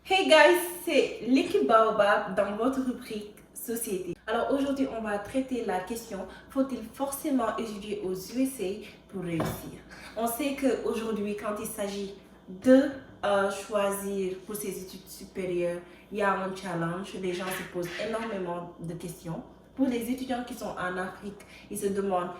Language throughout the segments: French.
Hey guys, c'est l'équipe Baobab dans votre rubrique Société. Alors aujourd'hui, on va traiter la question, faut-il forcément étudier aux USA pour réussir? On sait qu'aujourd'hui, quand il s'agit de choisir pour ses études supérieures, il y a un challenge, les gens se posent énormément de questions. Pour les étudiants qui sont en Afrique, ils se demandent,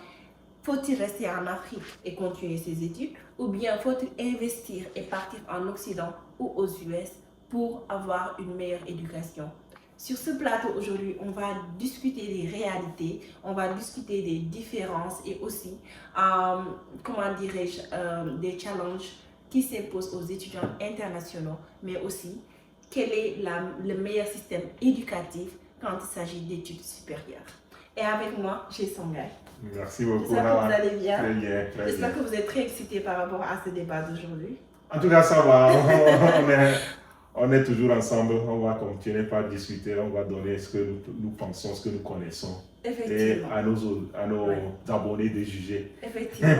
faut-il rester en Afrique et continuer ses études ou bien faut-il investir et partir en Occident ou aux US pour avoir une meilleure éducation? Sur ce plateau aujourd'hui, on va discuter des réalités, on va discuter des différences et aussi, comment dirais-je, des challenges qui s'imposent aux étudiants internationaux, mais aussi quel est le meilleur système éducatif quand il s'agit d'études supérieures. Et avec moi, j'ai Songai. Merci beaucoup. J'espère que vous allez bien. Très bien, très bien. J'espère que vous êtes très excités par rapport à ce débat d'aujourd'hui. En tout cas, ça va. On est toujours ensemble. On va continuer par discuter. On va donner ce que nous pensons, ce que nous connaissons. Effectivement. Et à nos abonnés de juger. Effectivement.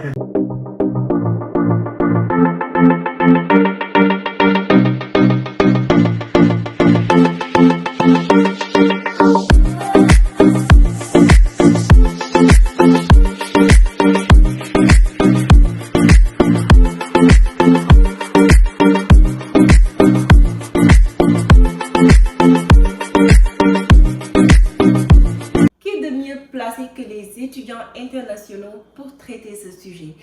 Que les étudiants internationaux pour traiter ce sujet.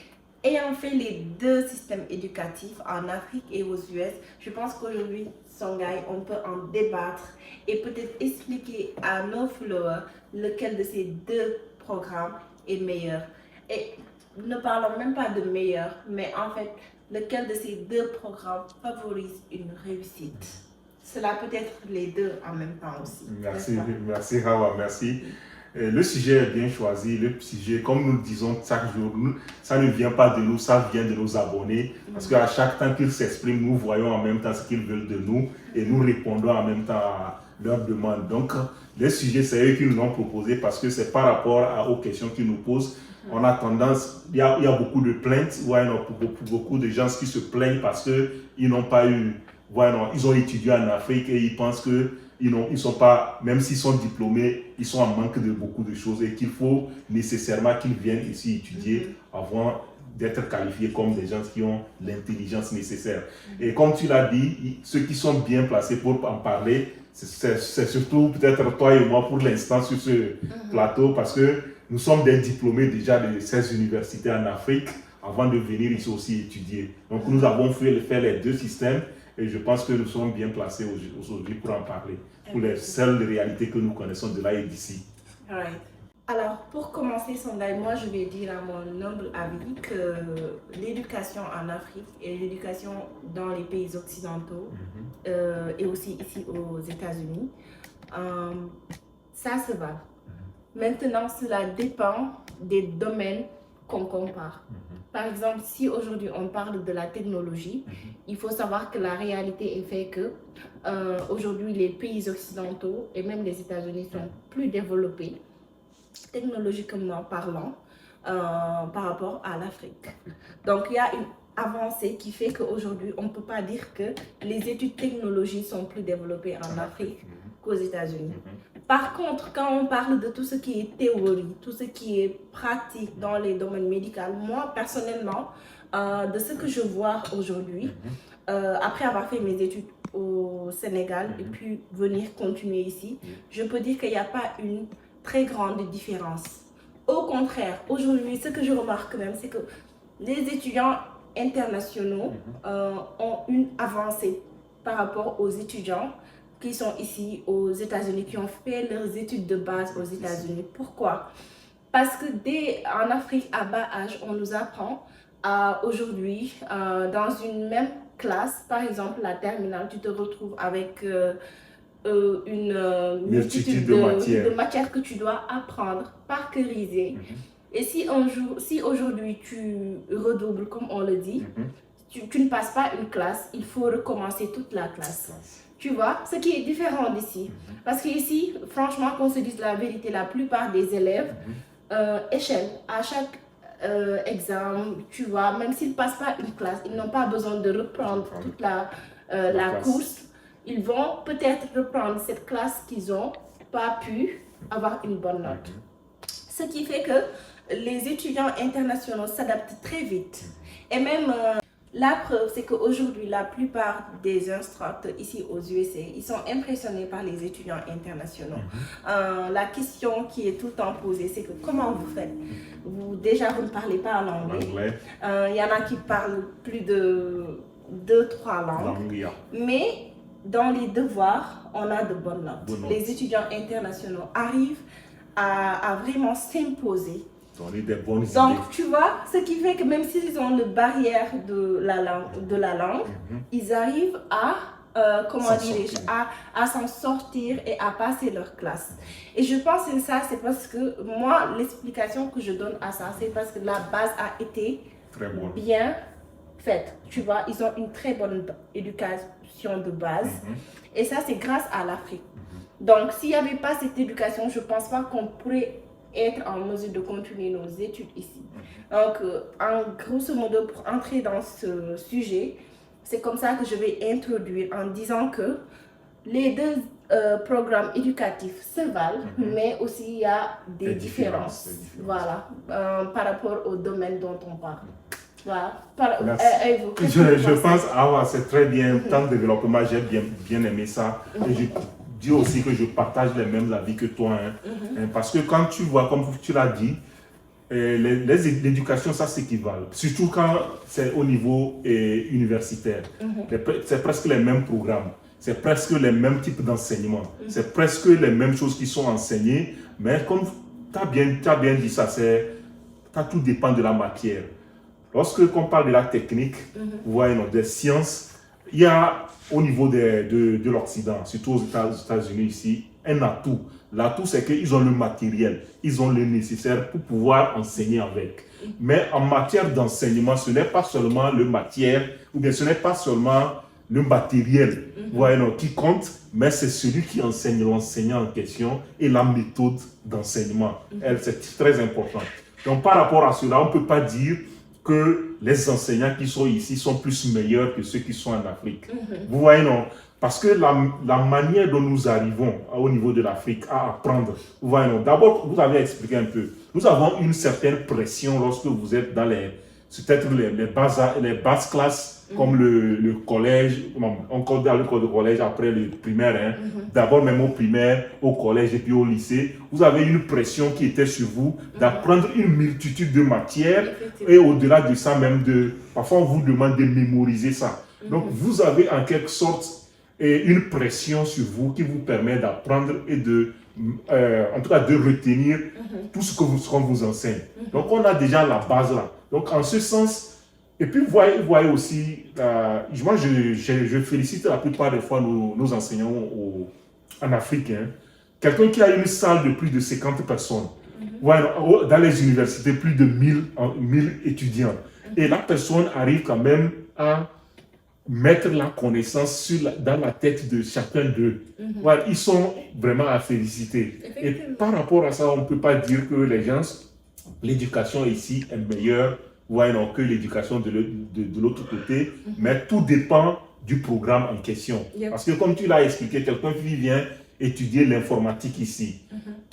Ayant fait les deux systèmes éducatifs en Afrique et aux US, je pense qu'aujourd'hui, Songai, on peut en débattre et peut-être expliquer à nos followers lequel de ces deux programmes est meilleur. Et ne parlons même pas de meilleur, mais en fait, lequel de ces deux programmes favorise une réussite. Cela peut être les deux en même temps aussi. Merci Hawa, merci. Le sujet est bien choisi, le sujet, comme nous le disons chaque jour, ça ne vient pas de nous, ça vient de nos abonnés. Parce qu'à chaque temps qu'ils s'expriment, nous voyons en même temps ce qu'ils veulent de nous et nous répondons en même temps à leurs demandes. Donc, le sujet, c'est eux qui nous l'ont proposé parce que c'est par rapport aux questions qu'ils nous posent. On a tendance, il y a beaucoup de plaintes, beaucoup de gens qui se plaignent parce qu'ils n'ont pas eu, ils ont étudié en Afrique et ils pensent que ils sont pas, même s'ils sont diplômés, ils sont en manque de beaucoup de choses et qu'il faut nécessairement qu'ils viennent ici étudier avant d'être qualifiés comme des gens qui ont l'intelligence nécessaire. Et comme tu l'as dit, ceux qui sont bien placés pour en parler, c'est surtout peut-être toi et moi pour l'instant sur ce plateau parce que nous sommes des diplômés déjà de ces universités en Afrique avant de venir ici aussi étudier. Donc nous avons fait les deux systèmes. Et je pense que nous sommes bien placés aujourd'hui pour en parler, pour les seules réalités que nous connaissons de là et d'ici. Right. Alors, pour commencer, Songai, moi je vais dire à mon humble avis que l'éducation en Afrique et l'éducation dans les pays occidentaux et aussi ici aux États-Unis, ça se va. Maintenant, cela dépend des domaines qu'on compare. Par exemple, si aujourd'hui on parle de la technologie, il faut savoir que la réalité est faite que aujourd'hui les pays occidentaux et même les États-Unis sont plus développés technologiquement parlant par rapport à l'Afrique. Donc il y a une avancée qui fait qu'aujourd'hui on ne peut pas dire que les études technologiques sont plus développées en Afrique qu'aux États-Unis. Par contre, quand on parle de tout ce qui est théorie, tout ce qui est pratique dans les domaines médicaux, moi personnellement, de ce que je vois aujourd'hui, après avoir fait mes études au Sénégal et puis venir continuer ici, je peux dire qu'il n'y a pas une très grande différence. Au contraire, aujourd'hui, ce que je remarque même, c'est que les étudiants internationaux ont une avancée par rapport aux étudiants qui sont ici aux États-Unis, qui ont fait leurs études de base aux États-Unis. Pourquoi? Parce que en Afrique, à bas âge, on nous apprend aujourd'hui, dans une même classe, par exemple la terminale, tu te retrouves avec une multitude de matières que tu dois apprendre, parcuriser. Et si aujourd'hui tu redoubles, comme on le dit, tu ne passes pas une classe, il faut recommencer toute la classe. Tu vois, ce qui est différent d'ici. Parce qu'ici, franchement, qu'on se dise la vérité, la plupart des élèves échellent à chaque examen, tu vois, même s'ils ne passent pas une classe, ils n'ont pas besoin de reprendre toute la course. ils vont peut-être reprendre cette classe qu'ils n'ont pas pu avoir une bonne note. Ce qui fait que les étudiants internationaux s'adaptent très vite. Et même la preuve, c'est qu'aujourd'hui, la plupart des instructeurs ici aux USA, ils sont impressionnés par les étudiants internationaux. La question qui est tout le temps posée, c'est que comment vous faites? Déjà, vous ne parlez pas l'anglais. Il y en a qui parlent plus de 2-3 langues. Mais dans les devoirs, on a de bonnes notes. Les étudiants internationaux arrivent à vraiment s'imposer. Donc, tu vois, ce qui fait que même s'ils ont le barrière de la langue, ils arrivent à, à s'en sortir et à passer leur classe. Et je pense que ça, c'est parce que moi, l'explication que je donne à ça, c'est parce que la base a été bien faite. Tu vois, ils ont une très bonne éducation de base. Et ça, c'est grâce à l'Afrique. Donc, s'il n'y avait pas cette éducation, je ne pense pas qu'on pourrait être en mesure de continuer nos études ici. Donc, en grosso modo, pour entrer dans ce sujet, c'est comme ça que je vais introduire en disant que les deux programmes éducatifs se valent, mais aussi il y a des différences. Voilà, par rapport au domaine dont on parle. Voilà. Je pense, c'est très bien, tant de développement, j'ai bien aimé ça. Et je dis aussi que je partage les mêmes avis que toi. Parce que quand tu vois, comme tu l'as dit, l'éducation, ça s'équivalent. Surtout quand c'est au niveau universitaire. C'est presque les mêmes programmes. C'est presque les mêmes types d'enseignement. C'est presque les mêmes choses qui sont enseignées. Mais comme tu as bien dit ça, tout dépend de la matière. Lorsque on parle de la technique, vous voyez, des sciences, il y a au niveau de l'Occident, surtout aux États-Unis ici, un atout. L'atout, c'est qu'ils ont le matériel, ils ont le nécessaire pour pouvoir enseigner avec. Mais en matière d'enseignement, ce n'est pas seulement le matière, ou bien ce n'est pas seulement le matériel qui compte, mais c'est celui qui enseigne, l'enseignant en question et la méthode d'enseignement. C'est très important. Donc par rapport à cela, on ne peut pas dire que les enseignants qui sont ici sont plus meilleurs que ceux qui sont en Afrique. Vous voyez, non? Parce que la manière dont nous arrivons au niveau de l'Afrique à apprendre, vous voyez, non? D'abord, vous avez expliqué un peu. Nous avons une certaine pression lorsque vous êtes dans peut-être les basses classes, comme le collège, encore dans le collège, après le primaire, d'abord même au primaire, au collège et puis au lycée, vous avez une pression qui était sur vous d'apprendre une multitude de matières et au-delà de ça même, parfois on vous demande de mémoriser ça. Donc vous avez en quelque sorte une pression sur vous qui vous permet d'apprendre et en tout cas de retenir tout ce qu'on vous enseigne. Donc on a déjà la base là. Donc en ce sens, et puis vous voyez aussi, moi je félicite la plupart des fois nos enseignants en Afrique. Quelqu'un qui a une salle de plus de 50 personnes, dans les universités, plus de 1000 étudiants. Et la personne arrive quand même à mettre la connaissance dans la tête de chacun d'eux. Ils sont vraiment à féliciter. Et par rapport à ça, on ne peut pas dire que l'éducation ici est meilleure que l'éducation de l'autre côté, mais tout dépend du programme en question. Parce que comme tu l'as expliqué, quelqu'un qui vient étudier l'informatique ici,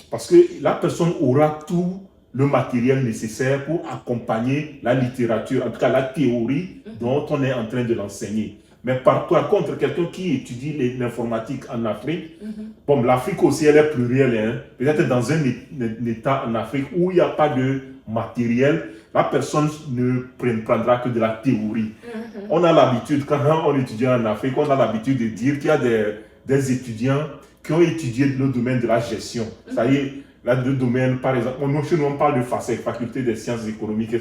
parce que la personne aura tout le matériel nécessaire pour accompagner la littérature, en tout cas la théorie dont on est en train de l'enseigner. Mais par contre, quelqu'un qui étudie l'informatique en Afrique, bon, l'Afrique aussi, elle est plurielle. Peut-être dans un État en Afrique où il n'y a pas de matériel, la personne ne prendra que de la théorie. On a l'habitude, quand on étudie en Afrique, on a l'habitude de dire qu'il y a des étudiants qui ont étudié le domaine de la gestion. C'est-à-dire, là, le domaine, par exemple, chez nous, on parle de faculté des sciences économiques.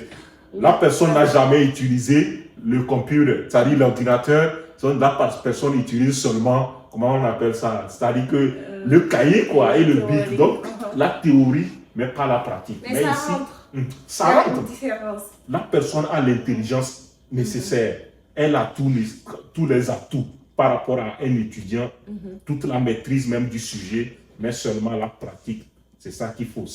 La personne n'a jamais utilisé le computer, c'est-à-dire l'ordinateur. La personne utilise seulement, comment on appelle ça, c'est-à-dire que le cahier et le bic. Donc, la théorie, mais pas la pratique. Mais ça ici, rentre. ça rentre. La personne a l'intelligence nécessaire. Elle a tous les atouts par rapport à un étudiant, toute la maîtrise même du sujet, mais seulement la pratique. C'est ça qu'il faut.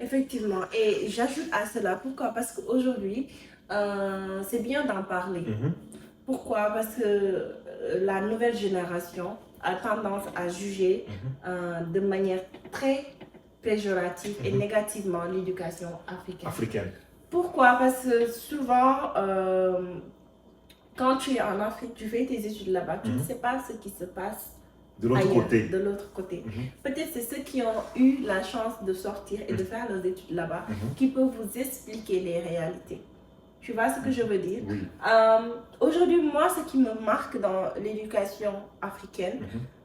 Effectivement. Et j'ajoute à cela, pourquoi? Parce qu'aujourd'hui, c'est bien d'en parler. Pourquoi? Parce que la nouvelle génération a tendance à juger de manière très péjorative et négativement l'éducation africaine. Pourquoi? Parce que souvent, quand tu es en Afrique, tu fais tes études là-bas, tu ne sais pas ce qui se passe de l'autre côté. Peut-être c'est ceux qui ont eu la chance de sortir et de faire leurs études là-bas qui peuvent vous expliquer les réalités. Tu vois ce que je veux dire? Oui. Aujourd'hui, moi, ce qui me marque dans l'éducation africaine,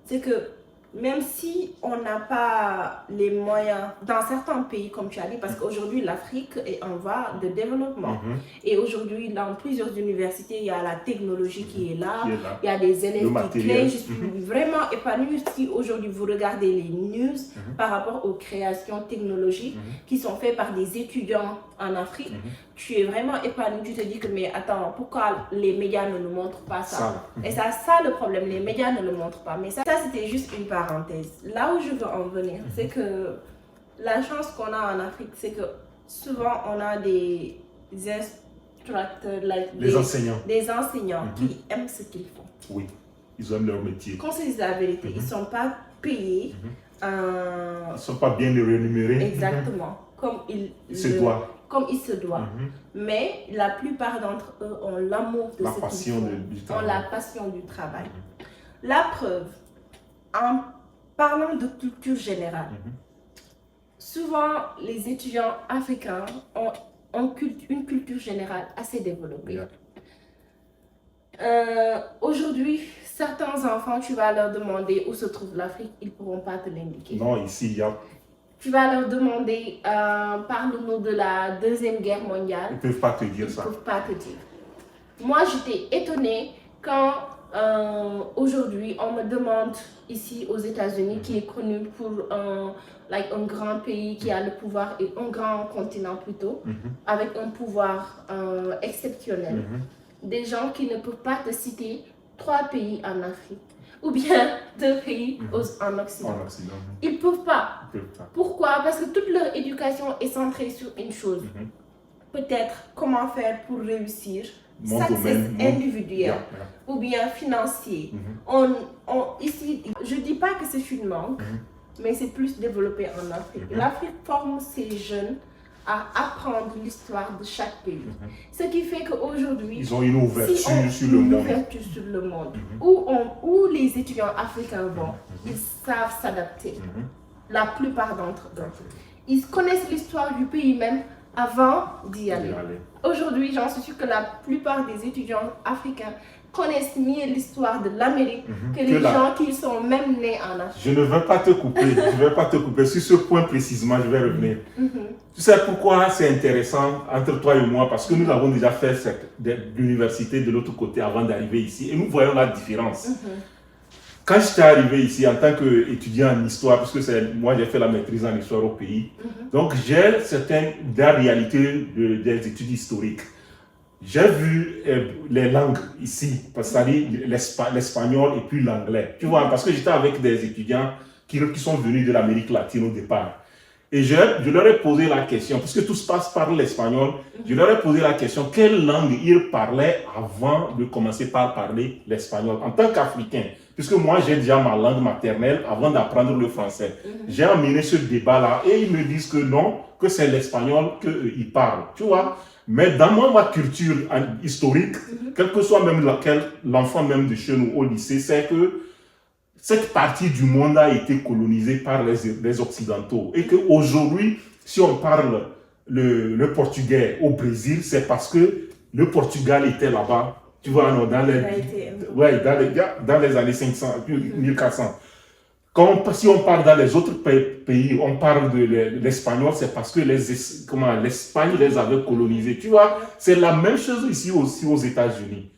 c'est que même si on n'a pas les moyens, dans certains pays, comme tu as dit, parce qu'aujourd'hui, l'Afrique est en voie de développement. Et aujourd'hui, dans plusieurs universités, il y a la technologie qui est là. Il y a des élèves qui créent. Je suis vraiment épanouie si aujourd'hui vous regardez les news par rapport aux créations technologiques qui sont faites par des étudiants en Afrique. Tu es vraiment épanoui, tu te dis que mais attends, pourquoi les médias ne nous montrent pas ça? Et ça le problème, les médias ne le montrent pas. Mais ça c'était juste une parenthèse. Là où je veux en venir, c'est que la chance qu'on a en Afrique, c'est que souvent on a des instructeurs, des enseignants qui aiment ce qu'ils font. Oui, ils aiment leur métier. Qu'on se dise la vérité, ils ne sont pas payés. Ils ne sont pas bien rémunérés. Exactement, comme il se doit. Mais la plupart d'entre eux ont l'amour de ce qu'ils font, ont la passion du travail. La preuve, en parlant de culture générale, souvent les étudiants africains ont une culture générale assez développée. Aujourd'hui, certains enfants, tu vas leur demander où se trouve l'Afrique, ils ne pourront pas te l'indiquer. Non, ici, il y a... Tu vas leur demander, parle-nous de la Deuxième Guerre mondiale. Ils ne peuvent pas te dire ça. Ils ne peuvent pas te dire. Moi, j'étais étonnée quand aujourd'hui, on me demande ici aux États-Unis, qui est connu pour un grand pays qui a le pouvoir, et un grand continent plutôt, avec un pouvoir exceptionnel. Des gens qui ne peuvent pas te citer 3 pays en Afrique. Ou bien 2 pays en Occident. Ils ne peuvent pas. Pourquoi? Parce que toute leur éducation est centrée sur une chose. Peut-être comment faire pour réussir, succès individuel ou bien financier. Ici, je ne dis pas que c'est une manque, mais c'est plus développé en Afrique. L'Afrique forme ces jeunes à apprendre l'histoire de chaque pays. Ce qui fait qu'aujourd'hui, ils ont une ouverture sur le monde. Où les étudiants africains vont, ils savent s'adapter. La plupart d'entre eux. Ils connaissent l'histoire du pays même avant d'y aller. Aujourd'hui, j'en suis sûre que la plupart des étudiants africains connaissent mieux l'histoire de l'Amérique que les gens qui sont même nés en Afrique. Je ne vais pas te couper, Sur ce point précisément, je vais revenir. Tu sais pourquoi c'est intéressant entre toi et moi? Parce que nous avons déjà fait l'université de l'autre côté avant d'arriver ici et nous voyons la différence. Quand j'étais arrivé ici en tant qu'étudiant en histoire, parce que moi j'ai fait la maîtrise en histoire au pays, donc j'ai certaines réalités des études historiques. J'ai vu les langues ici, c'est-à-dire l'espagnol et puis l'anglais. Tu vois, parce que j'étais avec des étudiants qui sont venus de l'Amérique latine au départ. Et je leur ai posé la question, puisque tout se passe par l'espagnol, je leur ai posé la question, quelle langue ils parlaient avant de commencer par parler l'espagnol, en tant qu'Africain. Puisque moi, j'ai déjà ma langue maternelle avant d'apprendre le français. J'ai amené ce débat-là et ils me disent que non, que c'est l'espagnol qu'ils parlent. Tu vois? Mais dans ma culture historique, quel que soit même l'enfant même de chez nous au lycée, c'est que cette partie du monde a été colonisée par les Occidentaux. Et qu'aujourd'hui, si on parle le portugais au Brésil, c'est parce que le Portugal était là-bas. Tu vois, non, dans les années 500, 1400. Si on parle dans les autres pays, on parle de l'espagnol, c'est parce que l'Espagne les avait colonisés. Tu vois, c'est la même chose ici aussi aux États-Unis.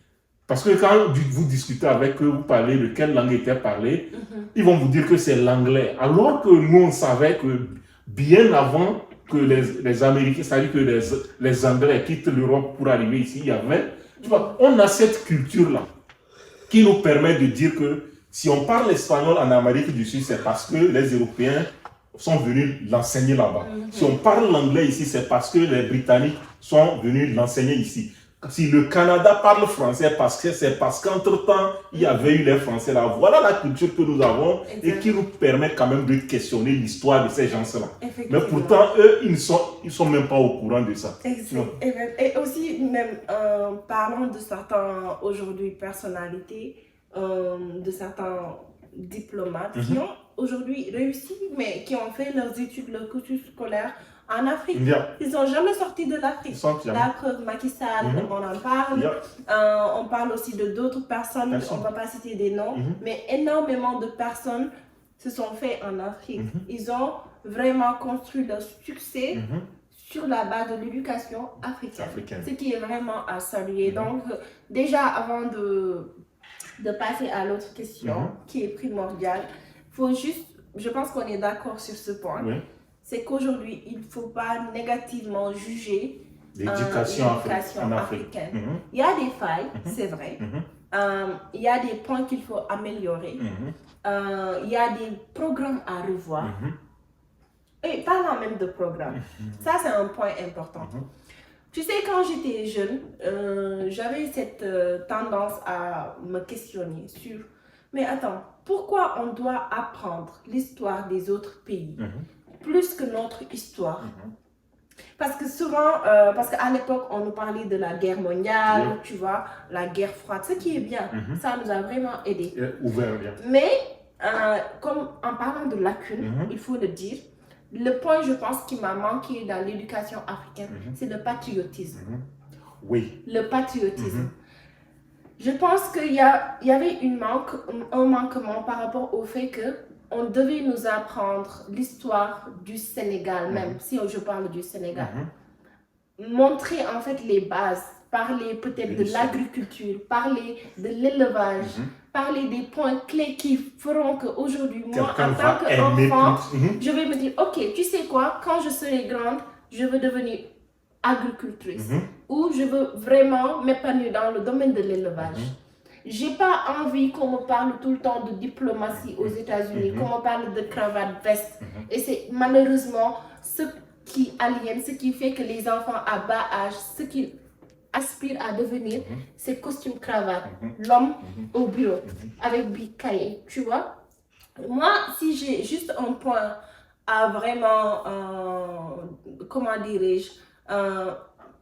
Parce que quand vous discutez avec eux, vous parlez de quelle langue était parlée, ils vont vous dire que c'est l'anglais. Alors que nous, on savait que bien avant que les Américains, c'est-à-dire que les Anglais quittent l'Europe pour arriver ici, il y avait, tu vois, on a cette culture-là qui nous permet de dire que si on parle espagnol en Amérique du Sud, c'est parce que les Européens sont venus l'enseigner là-bas. Si on parle l'anglais ici, c'est parce que les Britanniques sont venus l'enseigner ici. Si le Canada parle français, c'est parce qu'entre-temps, il y avait eu les Français là. Voilà la culture que nous avons et qui nous permet quand même de questionner l'histoire de ces gens-là. Mais pourtant, eux, ils ne sont même pas au courant de ça. Et aussi, même parlant de certains, aujourd'hui, personnalités, de certains diplomates qui ont aujourd'hui réussi, mais qui ont fait leurs études, leur cursus scolaire en Afrique. Ils n'ont jamais sorti de l'Afrique. La preuve, Macky Sall, on en parle. On parle aussi de d'autres personnes, on ne va pas citer des noms, mais énormément de personnes se sont faites en Afrique. Ils ont vraiment construit leur succès sur la base de l'éducation africaine. Ce qui est vraiment à saluer. Donc, déjà, avant de passer à l'autre question, qui est primordiale, faut juste, je pense qu'on est d'accord sur ce point. C'est qu'aujourd'hui, il ne faut pas négativement juger l'éducation africaine. Il y a des failles, c'est vrai. Il y a des points qu'il faut améliorer. Il y a des programmes à revoir. Et parlant même de programmes, ça c'est un point important. Tu sais, quand j'étais jeune, j'avais cette tendance à me questionner sur, mais attends, pourquoi on doit apprendre l'histoire des autres pays plus que notre histoire? Parce que souvent, parce qu'à l'époque, on nous parlait de la guerre mondiale, tu vois, la guerre froide, ce qui est bien, ça nous a vraiment aidé. Mais, comme en parlant de lacunes, il faut le dire, le point, je pense, qui m'a manqué dans l'éducation africaine, c'est le patriotisme. Le patriotisme. Je pense qu'il y avait un manquement par rapport au fait qu'on devait nous apprendre l'histoire du Sénégal, même si je parle du Sénégal. Montrer en fait les bases, parler peut-être de l'agriculture, parler de l'élevage, parler des points clés qui feront qu'aujourd'hui, moi, en tant qu'enfant, je vais me dire, ok, tu sais quoi, quand je serai grande, je veux devenir agricultrice ou je veux vraiment m'épanouir dans le domaine de l'élevage. J'ai pas envie qu'on me parle tout le temps de diplomatie aux États-Unis, qu'on me parle de cravate veste. Et c'est malheureusement ce qui aliène, ce qui fait que les enfants à bas âge, ce qu'ils aspirent à devenir, c'est costume cravate, l'homme au bureau avec big cahier, tu vois. Moi, si j'ai juste un point à vraiment, comment dirais-je,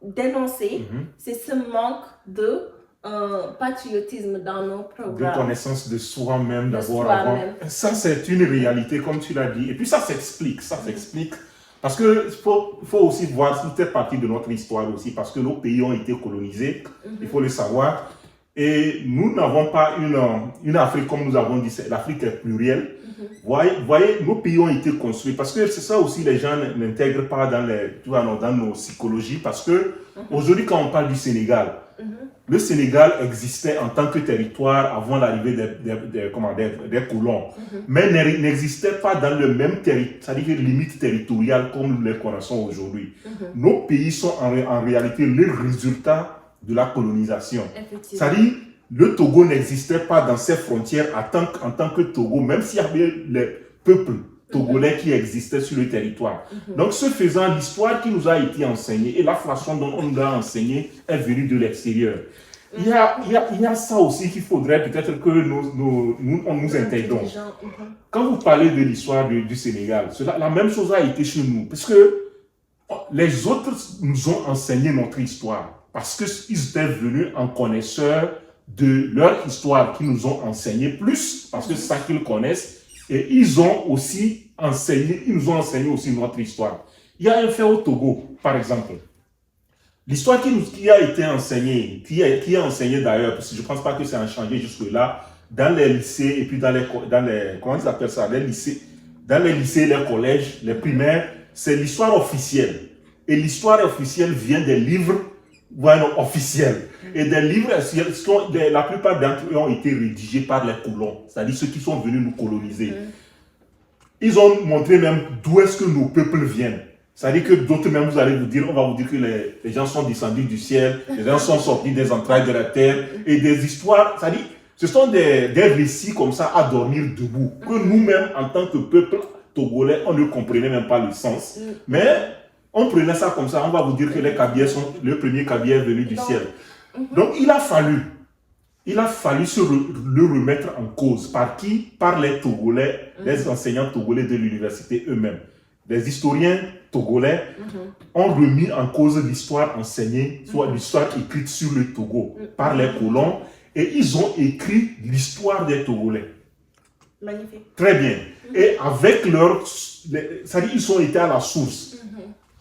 dénoncer, c'est ce manque de patriotisme dans nos programmes. De connaissance de soi-même, d'abord. Ça, c'est une réalité, comme tu l'as dit. Et puis ça s'explique, Parce qu'il faut aussi voir, c'est peut-être partie de notre histoire aussi, parce que nos pays ont été colonisés, il faut le savoir. Et nous n'avons pas une Afrique, comme nous avons dit, l'Afrique est plurielle. Voyez, nos pays ont été construits, parce que c'est ça aussi, les gens n'intègrent pas dans nos psychologies, parce que aujourd'hui, quand on parle du Sénégal, le Sénégal existait en tant que territoire avant l'arrivée des colons, mais n'existait pas dans le même territoire, c'est-à-dire limite territoriale comme nous les connaissons aujourd'hui. Nos pays sont en réalité le résultat de la colonisation. C'est-à-dire, le Togo n'existait pas dans ses frontières en tant que Togo, même s'il y avait les peuples togolais qui existaient sur le territoire. Donc, ce faisant, l'histoire qui nous a été enseignée et la façon dont on nous a enseigné est venue de l'extérieur. Il y a ça aussi qu'il faudrait peut-être que nous intégrons. Quand vous parlez de l'histoire du Sénégal, la même chose a été chez nous, parce que les autres nous ont enseigné notre histoire, parce qu'ils étaient venus en connaisseurs de leur histoire qu'ils nous ont enseigné plus, parce que c'est ça qu'ils connaissent, et ils nous ont enseigné aussi notre histoire. Il y a un fait au Togo, par exemple. L'histoire qui a été enseignée, qui est enseignée d'ailleurs, parce que je ne pense pas que ça a changé jusque-là, dans les lycées et puis dans les comment ils appellent ça, les lycées, dans les lycées, les collèges, les primaires, c'est l'histoire officielle. Et l'histoire officielle vient des livres officiels. Et des livres officiels, la plupart d'entre eux ont été rédigés par les colons, c'est-à-dire ceux qui sont venus nous coloniser. Ils ont montré même d'où est-ce que nos peuples viennent. C'est-à-dire que d'autres même, on va vous dire que les gens sont descendus du ciel, les gens sont sortis des entrailles de la terre, et des histoires, c'est-à-dire, ce sont des récits comme ça à dormir debout, que nous-mêmes, en tant que peuple togolais, on ne comprenait même pas le sens. Mais on prenait ça comme ça, on va vous dire que le premier Kabyle est venu du ciel. Donc, il a fallu le remettre en cause. Par qui? Par les Togolais, les enseignants togolais de l'université eux-mêmes. Les historiens togolais ont remis en cause l'histoire enseignée, soit l'histoire écrite sur le Togo par les colons, et ils ont écrit l'histoire des Togolais. Magnifique. Très bien. Et avec c'est-à-dire ils ont été à la source,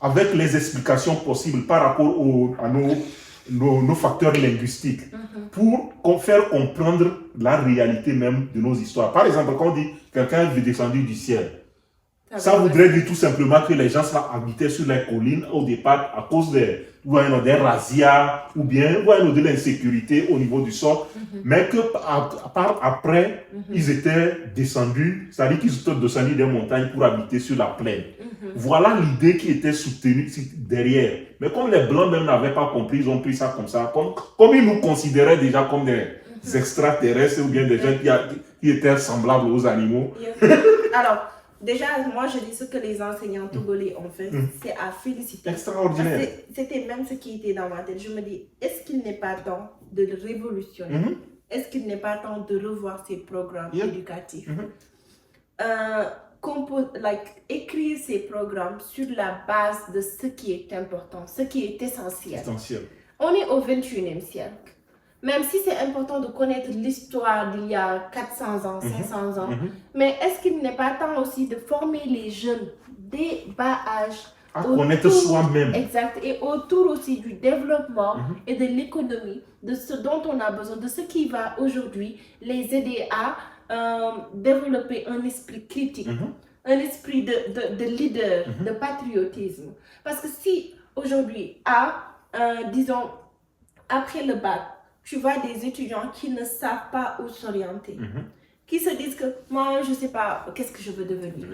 avec les explications possibles par rapport à nos facteurs linguistiques, pour faire comprendre la réalité même de nos histoires. Par exemple, quand on dit quelqu'un est descendu du ciel, ça voudrait dire tout simplement que les gens habitaient sur les collines au départ à cause des razzias ou bien de l'insécurité au niveau du sol, mais que après, ils étaient descendus, c'est-à-dire qu'ils étaient descendus des montagnes pour habiter sur la plaine. Voilà l'idée qui était soutenue derrière. Mais comme les Blancs même n'avaient pas compris, ils ont pris ça comme ça, comme ils nous considéraient déjà comme des extraterrestres ou bien des gens qui étaient semblables aux animaux. Alors, déjà, moi, je dis ce que les enseignants togolais ont fait, c'est à féliciter. Extraordinaire. C'était même ce qui était dans ma tête. Je me dis, est-ce qu'il n'est pas temps de le révolutionner? Est-ce qu'il n'est pas temps de revoir ces programmes éducatifs? Écrire ces programmes sur la base de ce qui est important, ce qui est essentiel. On est au 21e siècle. Même si c'est important de connaître l'histoire d'il y a 400 ans, 500 ans, mais est-ce qu'il n'est pas temps aussi de former les jeunes dès bas âge à connaître soi-même? Exact. Et autour aussi du développement et de l'économie, de ce dont on a besoin, de ce qui va aujourd'hui les aider à développer un esprit critique, un esprit de leader, de patriotisme. Parce que si aujourd'hui, disons, après le bac, tu vois des étudiants qui ne savent pas où s'orienter, qui se disent que moi, je ne sais pas qu'est-ce que je veux devenir.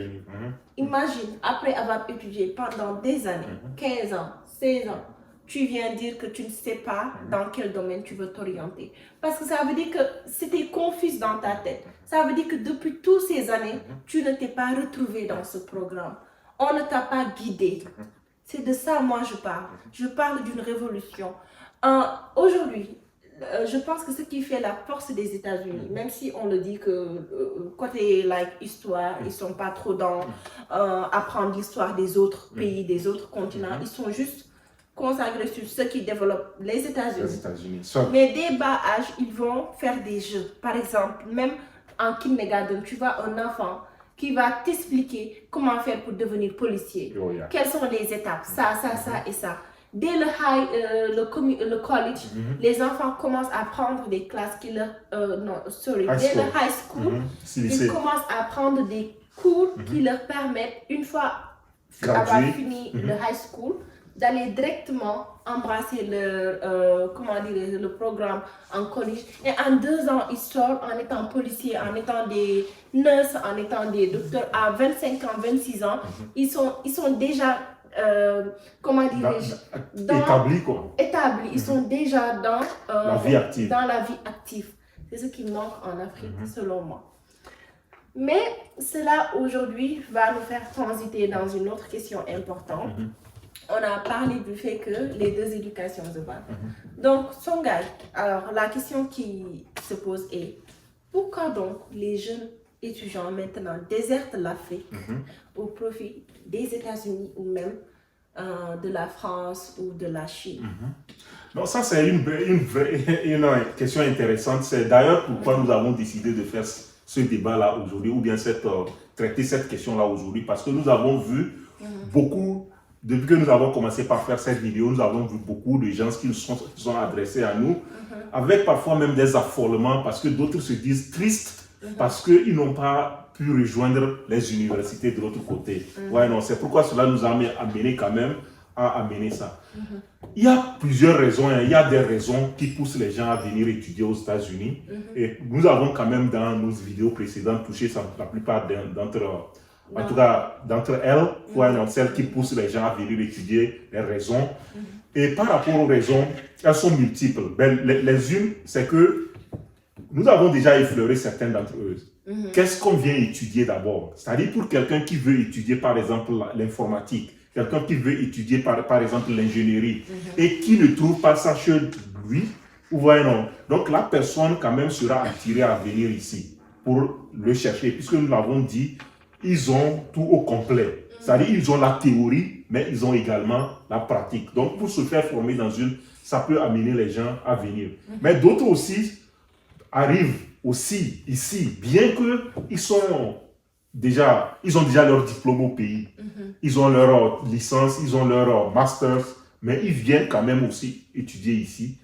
Imagine, après avoir étudié pendant des années, 15 ans, 16 ans, tu viens dire que tu ne sais pas dans quel domaine tu veux t'orienter. Parce que ça veut dire que c'était confus dans ta tête. Ça veut dire que depuis toutes ces années, tu ne t'es pas retrouvé dans ce programme. On ne t'a pas guidé. C'est de ça, moi, je parle. Je parle d'une révolution. Aujourd'hui, je pense que ce qui fait la force des États-Unis, même si on le dit que côté histoire, ils ne sont pas trop dans apprendre l'histoire des autres pays, des autres continents, ils sont juste consacrés sur ce qui développe les États-Unis. Mais dès bas âge, ils vont faire des jeux. Par exemple, même en kindergarten, tu vois un enfant qui va t'expliquer comment faire pour devenir policier. Quelles sont les étapes, ça et ça. Dès le college, les enfants commencent à prendre des classes qui leur... dès le high school, ils commencent à prendre des cours qui leur permettent, une fois avoir fini le high school, d'aller directement embrasser le programme en collège. Et en 2 ans, ils sortent en étant policiers, en étant des nurses, en étant des docteurs. À 25 ans, 26 ans, ils sont déjà... établis quoi. Établis, ils sont déjà dans la vie active. C'est ce qui manque en Afrique, selon moi. Mais cela aujourd'hui va nous faire transiter dans une autre question importante. On a parlé du fait que les deux éducations se battent. Donc, Songhai, alors la question qui se pose est pourquoi donc les jeunes étudiants maintenant désertent l'Afrique au profit des États-Unis ou même de la France ou de la Chine? Donc ça c'est une question intéressante. C'est d'ailleurs pourquoi nous avons décidé de faire ce débat-là aujourd'hui, ou bien traiter cette question-là aujourd'hui, parce que nous avons vu beaucoup, depuis que nous avons commencé par faire cette vidéo, nous avons vu beaucoup de gens qui sont adressés à nous, avec parfois même des affolements, parce que d'autres se disent tristes, parce qu'ils n'ont pas pu rejoindre les universités de l'autre côté. C'est pourquoi cela nous a amené quand même à amener ça. Il y a plusieurs raisons. Il y a des raisons qui poussent les gens à venir étudier aux États-Unis. Et nous avons quand même dans nos vidéos précédentes touché la plupart d'entre elles, celles qui poussent les gens à venir étudier, les raisons. Et par rapport aux raisons, elles sont multiples. Les unes, c'est que nous avons déjà effleuré certaines d'entre eux. Qu'est-ce qu'on vient étudier d'abord? C'est-à-dire pour quelqu'un qui veut étudier par exemple l'informatique, quelqu'un qui veut étudier par exemple l'ingénierie et qui ne trouve pas ça chez lui, Vous voyez, non? Donc la personne quand même sera attirée à venir ici pour le chercher, puisque nous l'avons dit, ils ont tout au complet. C'est-à-dire ils ont la théorie, mais ils ont également la pratique. Donc pour se faire former dans une, ça peut amener les gens à venir. Mais d'autres aussi arrivent aussi ici, bien qu'ils ont déjà leur diplôme au pays. Ils ont leur licence, ils ont leur master, mais ils viennent quand même aussi étudier ici.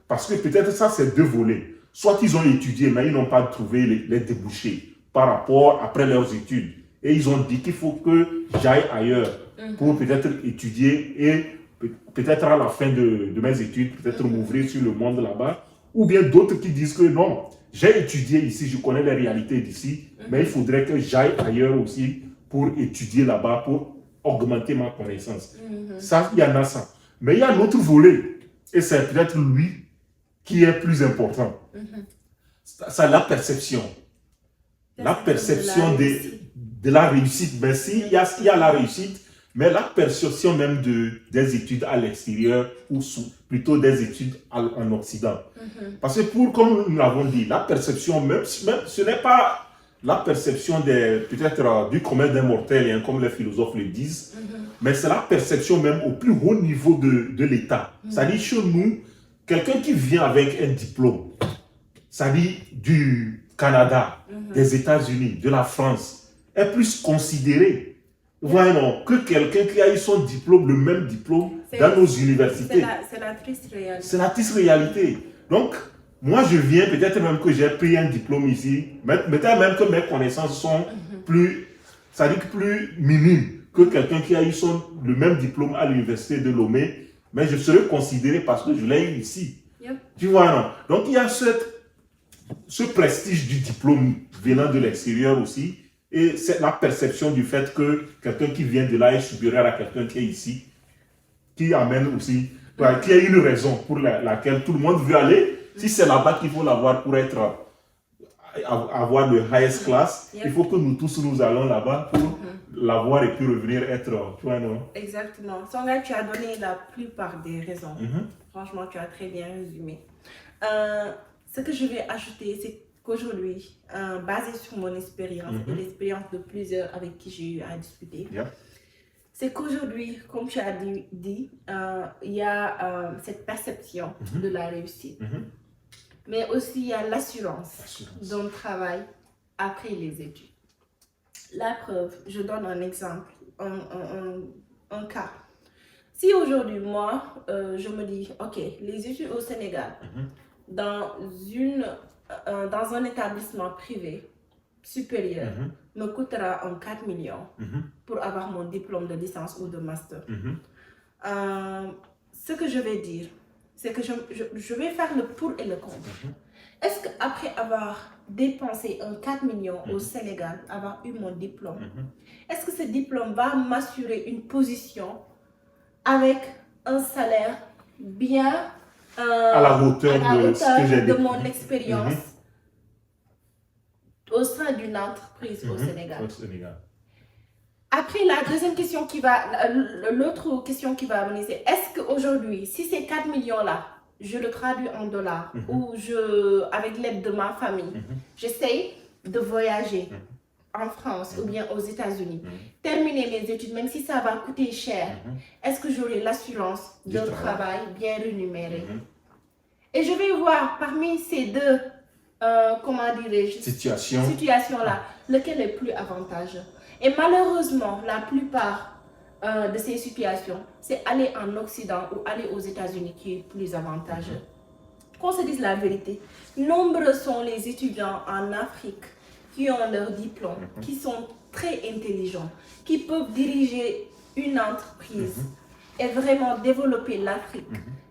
Parce que peut-être ça, c'est deux volets. Soit ils ont étudié, mais ils n'ont pas trouvé les débouchés par rapport après leurs études. Et ils ont dit qu'il faut que j'aille ailleurs pour peut-être étudier et peut-être à la fin de mes études, peut-être m'ouvrir sur le monde là-bas. Ou bien d'autres qui disent que non, j'ai étudié ici, je connais les réalités d'ici, mais il faudrait que j'aille ailleurs aussi pour étudier là-bas, pour augmenter ma connaissance. Ça, il y en a ça. Mais il y a un autre volet, et c'est peut-être lui qui est plus important. C'est la perception. La perception de la réussite. Mais il y a la réussite, mais la perception même des études à l'extérieur, ou plutôt des études en Occident. Parce que comme nous l'avons dit, la perception, même ce n'est pas la perception peut-être du commun des mortels, hein, comme les philosophes le disent, mais c'est la perception même au plus haut niveau de l'État. C'est-à-dire chez nous, quelqu'un qui vient avec un diplôme, c'est-à-dire du Canada, des États-Unis, de la France, est plus considéré, voyons, que quelqu'un qui a eu son diplôme, le même diplôme dans nos universités. C'est la triste réalité. C'est la triste réalité. Donc, moi, je viens, peut-être même que j'ai pris un diplôme ici, peut-être même que mes connaissances sont plus minimes que quelqu'un qui a eu le même diplôme à l'université de Lomé, mais je serai considéré parce que je l'ai eu ici. Tu vois, non? Donc, il y a ce prestige du diplôme venant de l'extérieur aussi, et c'est la perception du fait que quelqu'un qui vient de là est supérieur à quelqu'un qui est ici, qui amène aussi, qui a une raison pour laquelle tout le monde veut aller. Si c'est là-bas qu'il faut l'avoir pour avoir le highest class, il faut que nous tous nous allons là-bas pour l'avoir et puis revenir être, tu vois, non? Exactement. Songa, tu as donné la plupart des raisons. Franchement, tu as très bien résumé. Ce que je vais ajouter, c'est qu'aujourd'hui, basé sur mon expérience et l'expérience de plusieurs avec qui j'ai eu à discuter, c'est qu'aujourd'hui, comme tu as dit, il y a cette perception de la réussite. Mais aussi, il y a l'assurance d'un travail après les études. La preuve, je donne un exemple, un cas. Si aujourd'hui, moi, je me dis, ok, les études au Sénégal, dans un établissement privé supérieur, me coûtera 4 millions pour avoir mon diplôme de licence ou de master. Ce que je vais dire, c'est que je vais faire le pour et le contre. Est-ce qu'après avoir dépensé 4 millions au Sénégal, avoir eu mon diplôme, est-ce que ce diplôme va m'assurer une position avec un salaire bien à la hauteur de mon expérience au sein d'une entreprise au Sénégal? Après, la deuxième question l'autre question qui va venir, c'est est-ce qu'aujourd'hui, si ces 4 millions-là, je le traduis en dollars ou avec l'aide de ma famille, j'essaye de voyager en France ou bien aux États-Unis, terminer mes études, même si ça va coûter cher, est-ce que j'aurai l'assurance d'un travail bien rémunéré? Et je vais voir parmi ces deux situations-là, lequel est plus avantageux. Et malheureusement, la plupart de ces situations, c'est aller en Occident ou aller aux États-Unis qui est plus avantageux. Qu'on se dise la vérité, nombreux sont les étudiants en Afrique qui ont leur diplôme, qui sont très intelligents, qui peuvent diriger une entreprise et vraiment développer l'Afrique,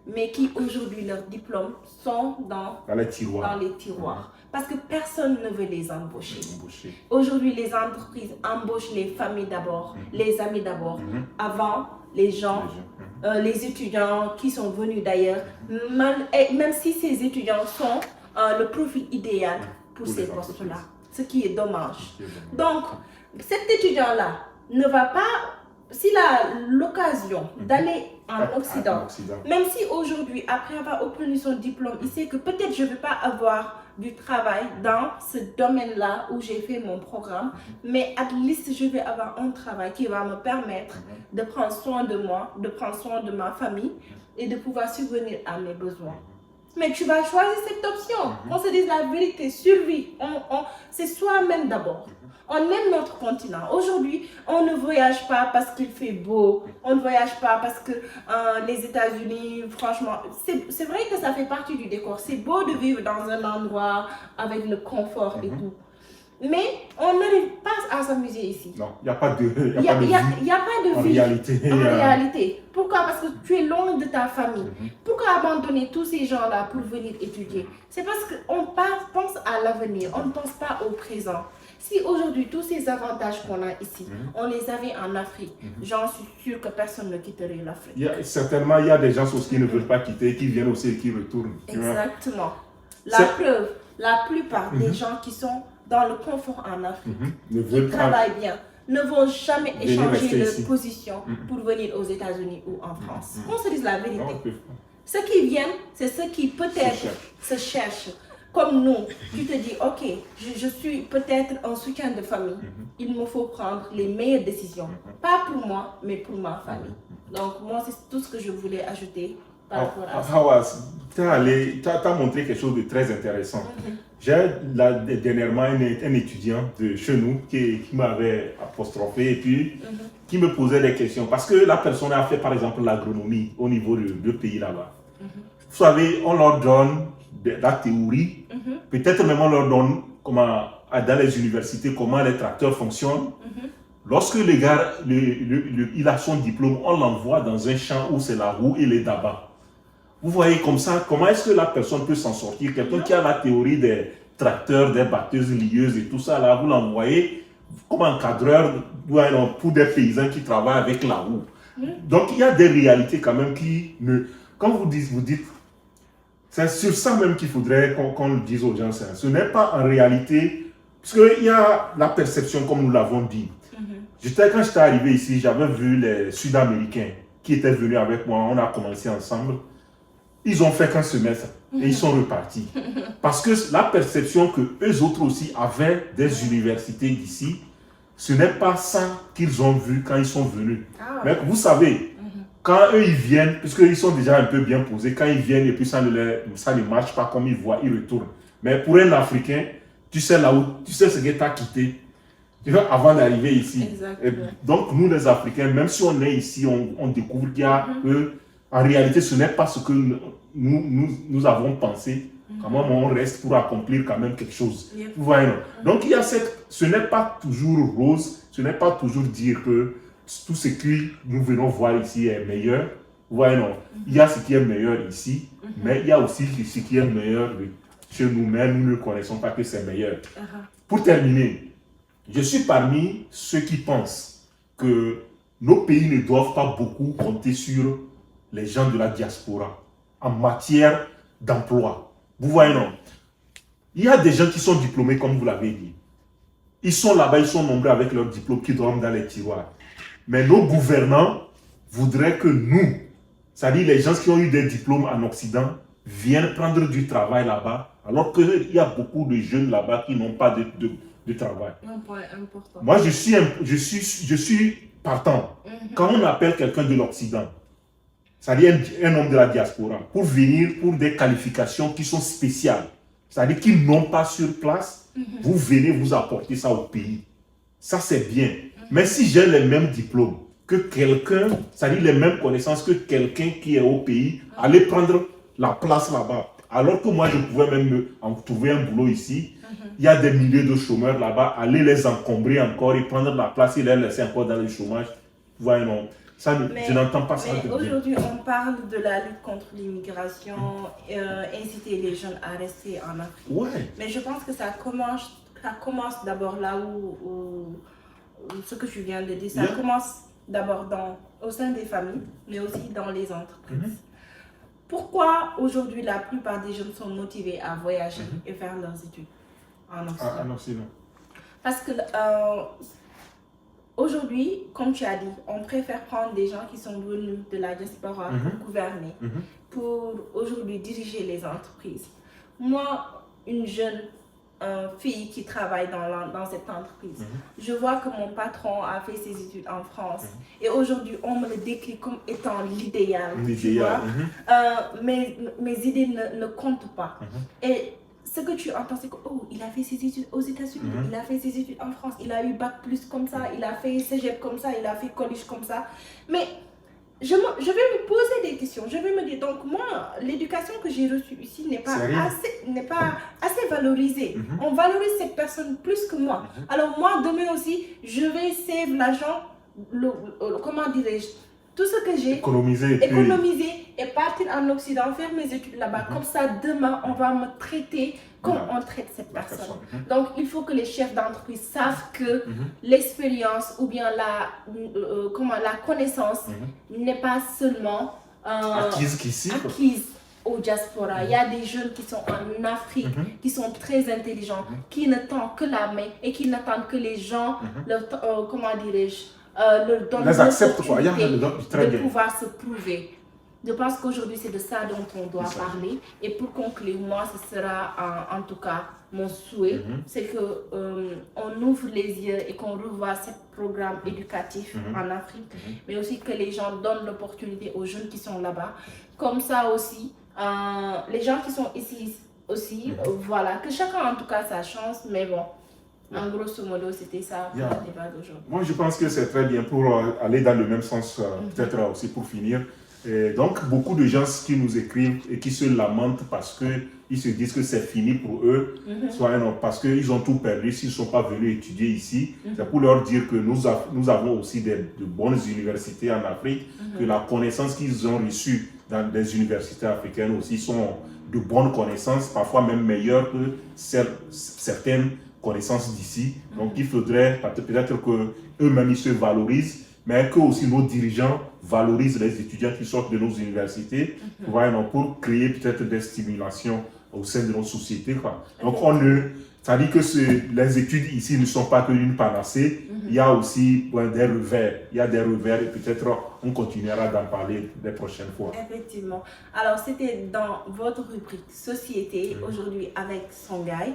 mais qui aujourd'hui leurs diplômes sont dans les tiroirs. Parce que personne ne veut les embaucher. Aujourd'hui, les entreprises embauchent les familles d'abord, les amis d'abord, avant les gens, les étudiants qui sont venus d'ailleurs, même si ces étudiants sont le profil idéal pour ces postes-là, ce qui est dommage. Donc, cet étudiant-là ne va pas, s'il a l'occasion d'aller en Occident. Même si aujourd'hui, après avoir obtenu son diplôme, il sait que peut-être je ne vais pas avoir du travail dans ce domaine-là où j'ai fait mon programme, mais at least je vais avoir un travail qui va me permettre de prendre soin de moi, de prendre soin de ma famille et de pouvoir subvenir à mes besoins. Mais tu vas choisir cette option. On se dise la vérité, survie. C'est soi-même d'abord. On aime notre continent. Aujourd'hui, on ne voyage pas parce qu'il fait beau. On ne voyage pas parce que les États-Unis, franchement, c'est vrai que ça fait partie du décor. C'est beau de vivre dans un endroit avec le confort et tout. Mais on n'arrive pas à s'amuser ici. Non, il n'y a pas de vie. Il n'y a pas de vie réalité. En réalité. Pourquoi? Parce que tu es loin de ta famille. Pourquoi abandonner tous ces gens-là pour venir étudier? C'est parce qu'on pense à l'avenir, on ne pense pas au présent. Si aujourd'hui, tous ces avantages qu'on a ici, on les avait en Afrique, j'en suis sûre que personne ne quitterait l'Afrique. Certainement, il y a des gens aussi qui ne veulent pas quitter, qui viennent aussi et qui retournent. Exactement. La preuve, la plupart des gens qui sont dans le confort en Afrique, qui travaillent bien, ne vont jamais échanger de position pour venir aux États-Unis ou en France. On se dise la vérité. Ceux qui viennent, c'est ceux qui peut-être se cherchent. Comme nous, tu te dis, ok, je suis peut-être un soutien de famille. Il me faut prendre les meilleures décisions. Pas pour moi, mais pour ma famille. Donc moi, c'est tout ce que je voulais ajouter par rapport à ça. Hawa, tu as montré quelque chose de très intéressant. J'ai dernièrement un étudiant de chez nous qui m'avait apostrophé et puis qui me posait des questions. Parce que la personne a fait par exemple l'agronomie au niveau de deux pays là-bas. Vous savez, on leur donne de la théorie, peut-être même on leur donne dans les universités comment les tracteurs fonctionnent. Lorsque le gars il a son diplôme, on l'envoie dans un champ où c'est la roue et les dabas. Vous voyez comme ça, comment est-ce que la personne peut s'en sortir? Quelqu'un qui a la théorie des tracteurs, des batteuses, lieuses et tout ça, là, vous l'envoyez comme encadreur pour des paysans qui travaillent avec la roue. Donc il y a des réalités quand même qui ne... Quand vous dites, c'est sur ça même qu'il faudrait qu'on le dise aux gens. Ce n'est pas en réalité, parce qu'il y a la perception comme nous l'avons dit. Quand j'étais arrivé ici, j'avais vu les Sud-Américains qui étaient venus avec moi, on a commencé ensemble. Ils ont fait qu'un semestre et ils sont repartis. Parce que la perception que eux autres aussi avaient des universités d'ici, ce n'est pas ça qu'ils ont vu quand ils sont venus. Mais vous savez, quand eux ils viennent, puisqu'ils sont déjà un peu bien posés, quand ils viennent et puis ça ne marche pas comme ils voient, ils retournent. Mais pour un Africain, tu sais ce que tu as quitté avant d'arriver ici. Et donc nous les Africains, même si on est ici, on découvre qu'il y a en réalité, ce n'est pas ce que nous avons pensé. Comment on reste pour accomplir quand même quelque chose. Vous voyez, non? Donc, il y a ce n'est pas toujours rose, ce n'est pas toujours dire que tout ce que nous venons voir ici est meilleur. Vous voyez, non? Il y a ce qui est meilleur ici, mais il y a aussi ce qui est meilleur chez nous, mais nous ne connaissons pas que c'est meilleur. Pour terminer, je suis parmi ceux qui pensent que nos pays ne doivent pas beaucoup compter sur les gens de la diaspora en matière d'emploi. Vous voyez, non? Il y a des gens qui sont diplômés, comme vous l'avez dit. Ils sont là-bas, ils sont nombreux avec leurs diplômes qui dorment dans les tiroirs. Mais nos gouvernants voudraient que nous, c'est-à-dire les gens qui ont eu des diplômes en Occident, viennent prendre du travail là-bas, alors qu'il y a beaucoup de jeunes là-bas qui n'ont pas de travail. Un point important. Moi, je suis partant. Quand on appelle quelqu'un de l'Occident, c'est-à-dire un homme de la diaspora, pour venir pour des qualifications qui sont spéciales, c'est-à-dire qu'ils n'ont pas sur place, vous venez vous apporter ça au pays. Ça, c'est bien. Mais si j'ai les mêmes diplômes que quelqu'un, c'est-à-dire les mêmes connaissances que quelqu'un qui est au pays, aller prendre la place là-bas, alors que moi, je pouvais même trouver un boulot ici, il y a des milliers de chômeurs là-bas, aller les encombrer encore et prendre la place et les laisser encore dans le chômage. Vous voyez, non? Ça, je n'entends pas ça. Mais aujourd'hui, on parle de la lutte contre l'immigration, inciter les jeunes à rester en Afrique. Mais je pense que ça commence d'abord là où ce que tu viens de dire, ça commence d'abord au sein des familles, mais aussi dans les entreprises. Pourquoi aujourd'hui la plupart des jeunes sont motivés à voyager et faire leurs études en Occident? En Occident. Parce que aujourd'hui, comme tu as dit, on préfère prendre des gens qui sont venus de la diaspora pour gouverner, pour aujourd'hui diriger les entreprises. Moi, une jeune fille qui travaille dans cette entreprise, je vois que mon patron a fait ses études en France et aujourd'hui, on me le décrit comme étant l'idéal. Mes idées ne comptent pas. Et ce que tu entends, c'est que oh, il a fait ses études aux États-Unis, il a fait ses études en France, il a eu bac plus comme ça, il a fait cégep comme ça, il a fait collège comme ça. Mais je vais me poser des questions. Je vais me dire, donc moi, l'éducation que j'ai reçue ici n'est pas assez valorisée. On valorise cette personne plus que moi. Alors moi, demain aussi, je vais save l'argent, comment dirais-je, tout ce que j'ai, économiser et partir en Occident, faire mes études là-bas. Comme ça, demain, on va me traiter comme on traite cette personne. Donc, il faut que les chefs d'entreprise savent que l'expérience ou bien la connaissance n'est pas seulement acquise au diaspora. Il y a des jeunes qui sont en Afrique, qui sont très intelligents, qui ne tendent que la main et qui n'attendent que les gens, comment dirais-je, leur donnent l'opportunité de pouvoir se prouver. Je pense qu'aujourd'hui, c'est de ça dont on doit parler. Et pour conclure, moi, ce sera en tout cas mon souhait, c'est qu'on ouvre les yeux et qu'on revoie ce programme éducatif en Afrique, mais aussi que les gens donnent l'opportunité aux jeunes qui sont là-bas. Comme ça aussi, les gens qui sont ici aussi, voilà, que chacun en tout cas sa chance, mais bon. En grosso modo, c'était ça pour le débat d'aujourd'hui. Moi, je pense que c'est très bien pour aller dans le même sens, peut-être aussi pour finir. Et donc, beaucoup de gens qui nous écrivent et qui se lamentent parce qu'ils se disent que c'est fini pour eux, soit non, parce qu'ils ont tout perdu s'ils ne sont pas venus étudier ici. C'est pour leur dire que nous avons aussi de bonnes universités en Afrique, que la connaissance qu'ils ont reçue dans des universités africaines aussi sont de bonnes connaissances, parfois même meilleures que certaines connaissances d'ici. Donc, il faudrait peut-être qu'eux-mêmes ils se valorisent, mais que aussi nos dirigeants valorisent les étudiants qui sortent de nos universités pour créer peut-être des stimulations au sein de nos sociétés. Donc, ça dit que les études ici ne sont pas qu'une panacée, il y a aussi des revers. Il y a des revers et peut-être on continuera d'en parler les prochaines fois. Effectivement. Alors, c'était dans votre rubrique Société, aujourd'hui avec Songhai.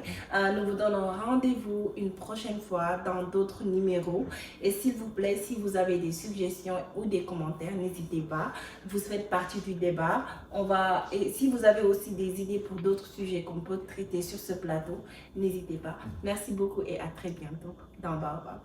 Nous vous donnons rendez-vous une prochaine fois dans d'autres numéros. Et s'il vous plaît, si vous avez des suggestions ou des commentaires, n'hésitez pas. Vous faites partie du débat. Et si vous avez aussi des idées pour d'autres sujets qu'on peut traiter sur ce plateau, n'hésitez pas. Merci beaucoup et à très bientôt dans Baobab.